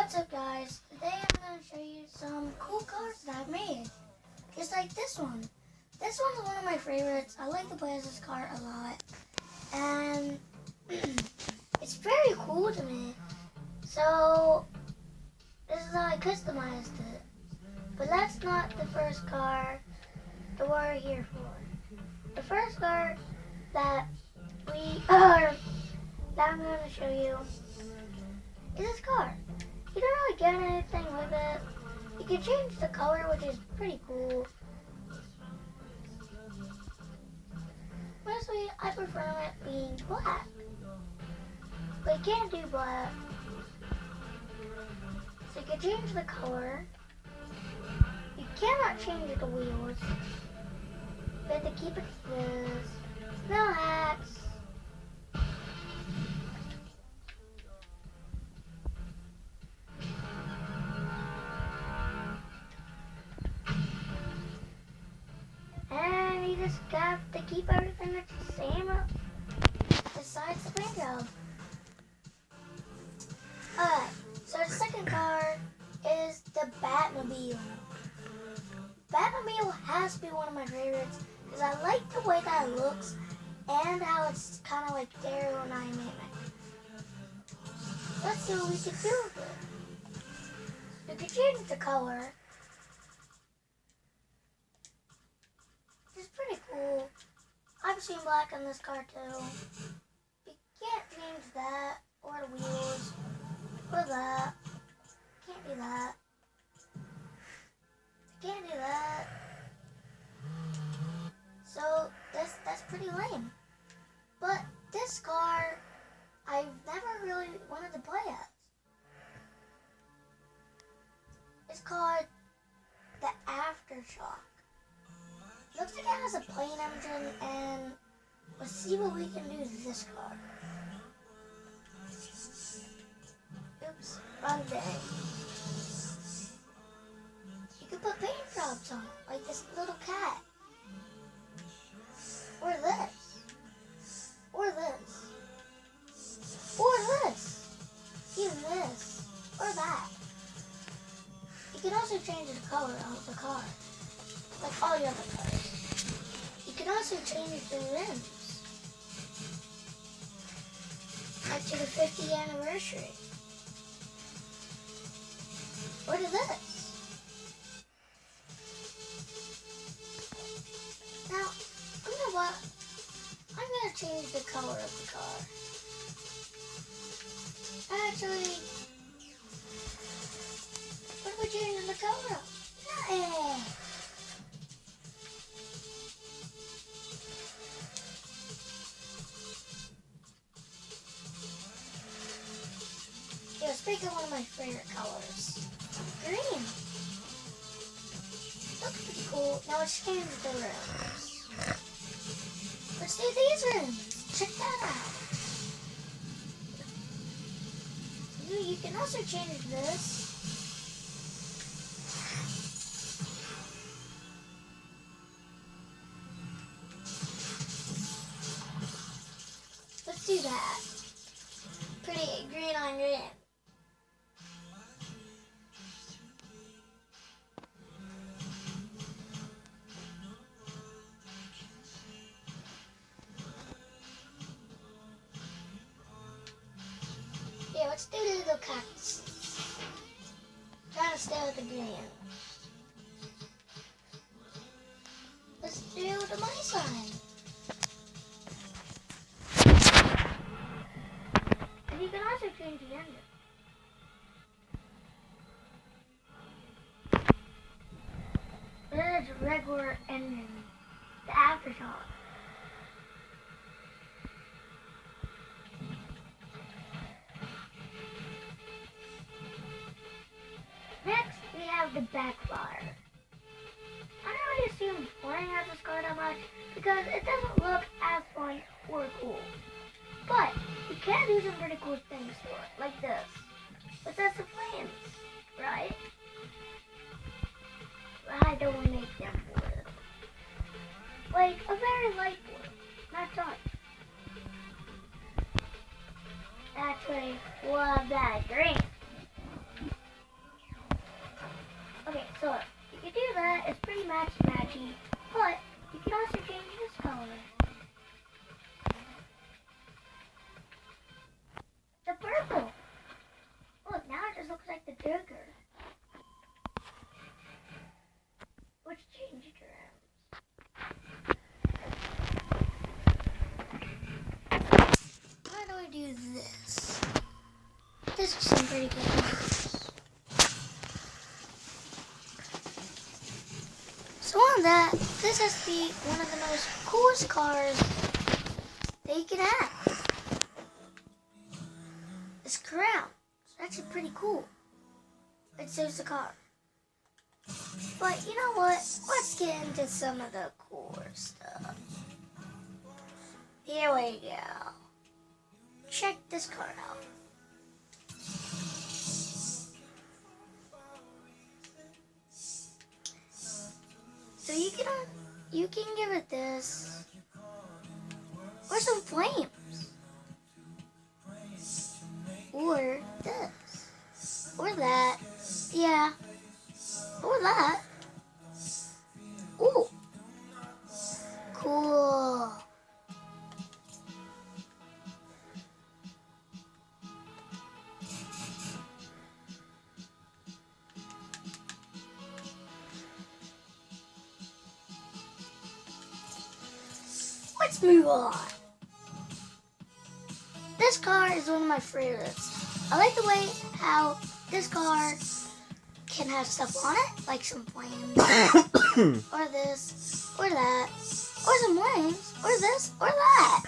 What's up, guys? Today I'm going to show you some cool cars that I've made. Just like this one. This one's one of my favorites. I like to play as this car a lot. And it's very cool to me. So this is how I customized it. But that's not the first car that we're here for. The first car that I'm going to show you is this car. You don't really get anything with it. You can change the color, which is pretty cool. Mostly, I prefer it being black. But you can't do black. So you can change the color. You cannot change the wheels. You have to keep it this. No hats. And you just have to keep everything the same besides the paint job. Alright, so the second car is the Batmobile. Batmobile has to be one of my favorites because I like the way that it looks and how it's kind of like aerodynamic. Let's see what we can do with it. You can change the color. It's pretty cool. I've seen black on this car too. You can't change that or the wheels or that. Can't do that. Can't do that. So that's pretty lame. But this car, I've never really wanted to play as. It's called the Aftershock. Looks like it has a plane engine, and let's see what we can do to this car. Oops, wrong day. You can put paint jobs on it, like this little cat. Or this. Or this. Or this. Even this. Or that. You can also change the color of the car, like all the other cars. You can also change the rims, like to the 50th anniversary. Or to this. Now, I'm gonna change the color of the car. Actually, what are we changing the color of? Nothing. Yeah, speaking of one of my favorite colors, green. Looks pretty cool. Now let's change the rims. Let's do these rims. Check that out. You can also change this. Let's do that. Pretty green on green. Yeah, let's do the little cactus. Trying to stay with the green. Let's do the money sign. And you can also change the engine. This is a regular engine. The Aftershock. Next, we have the backfire. I don't really assume playing as this car that much because it doesn't look as fun or cool. But you can do some pretty cool things to it, like this. But that's the planes, right? I don't want to make them wood. Like a very light wood, not dark. Actually, love that green. orangey, but you can also change this color. The purple. Look, now it just looks like the Joker. Which changed around. Why do I do this? This is some pretty good ones. So on that, this has to be one of the most coolest cars that you can have. This crown. It's actually pretty cool. It saves the car. But you know what? Let's get into some of the cooler stuff. Here we go. Check this car out. So you can give it this or some flames or this or that, yeah, or that. Ooh, cool. Let's move on. This car is one of my favorites. I like the way how this car can have stuff on it, like some flames, or this, or that, or some flames, or this, or that.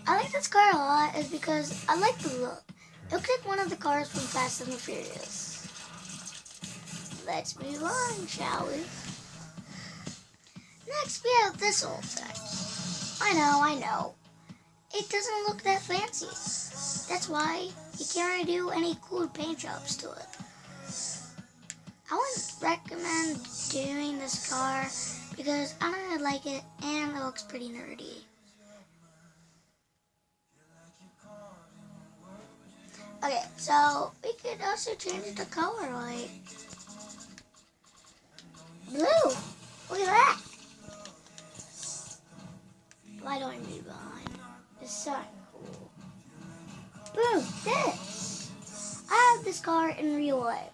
I like this car a lot is because I like the look. It looks like one of the cars from Fast and the Furious. Let's move on, shall we? Next, we have this old thing. I know. It doesn't look that fancy. That's why you can't really do any cool paint jobs to it. I wouldn't recommend doing this car because I don't really like it and it looks pretty nerdy. Okay, so we could also change the color, like blue. Look at that. Why don't I move on? It's so cool. Boom, this. I have this car in real life.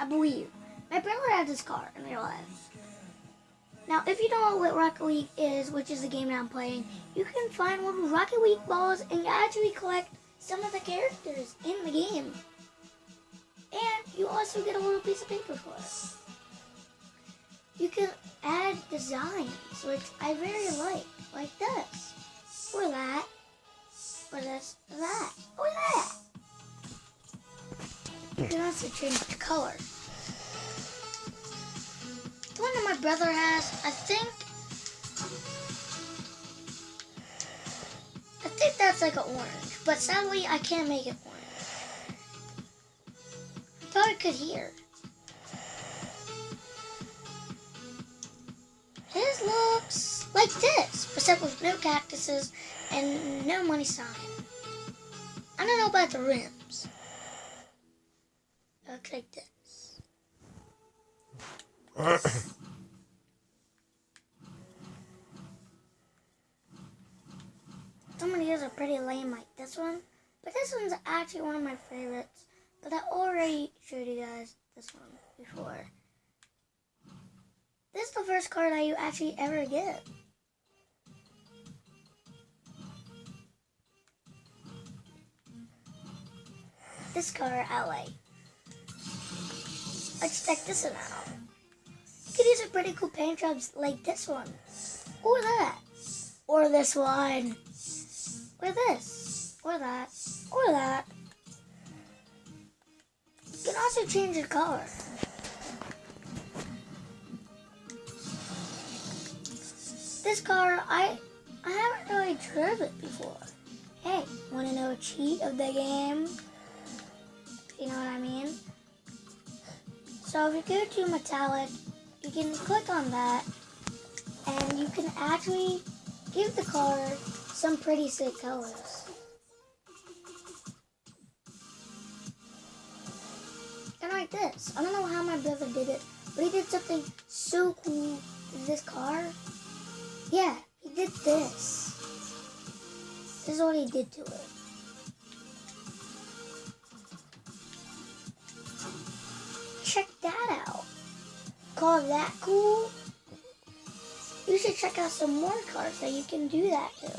I believe. My brother had this car in real life. Now, if you don't know what Rocket League is, which is the game that I'm playing, you can find little Rocket League balls and actually collect some of the characters in the game. And you also get a little piece of paper for it. You can add designs, which I very like this, or that, or this, or that, or that. You can also change the color. The one that my brother has, I think that's like an orange, but sadly I can't make it orange. I thought I could hear. His looks like this, except with no cactuses and no money sign. I don't know about the rims. It looks like this. Some of these are pretty lame like this one, but this one's actually one of my favorites. But I already showed you guys this one before. This is the first car that you actually ever get. This car I like. Let's check this one out. You can use a pretty cool paint jobs like this one. Or that. Or this one. Or this. Or that. Or that. You can also change the color. This car, I haven't really driven it before. Hey, want to know a cheat of the game? You know what I mean? So if you go to metallic, you can click on that, and you can actually give the car some pretty sick colors. And like this. I don't know how my brother did it, But he did something so cool to this car. Yeah, he did this. This is what he did to it. Check that out. Call that cool? You should check out some more cars that you can do that to.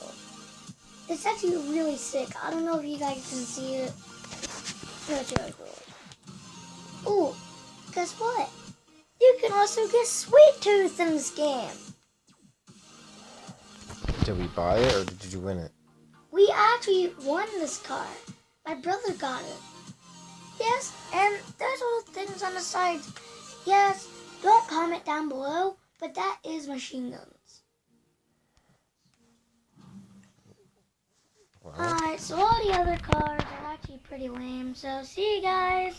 It's actually really sick. I don't know if you guys can see it. No, it's really cool. Ooh, guess what? You can also get Sweet Tooth in this game. Did we buy it or did you win it? We actually won this car. My brother got it. Yes, and there's little things on the sides. Yes, don't comment down below, but that is machine guns. Wow. Alright, so all the other cars are actually pretty lame, so see you guys.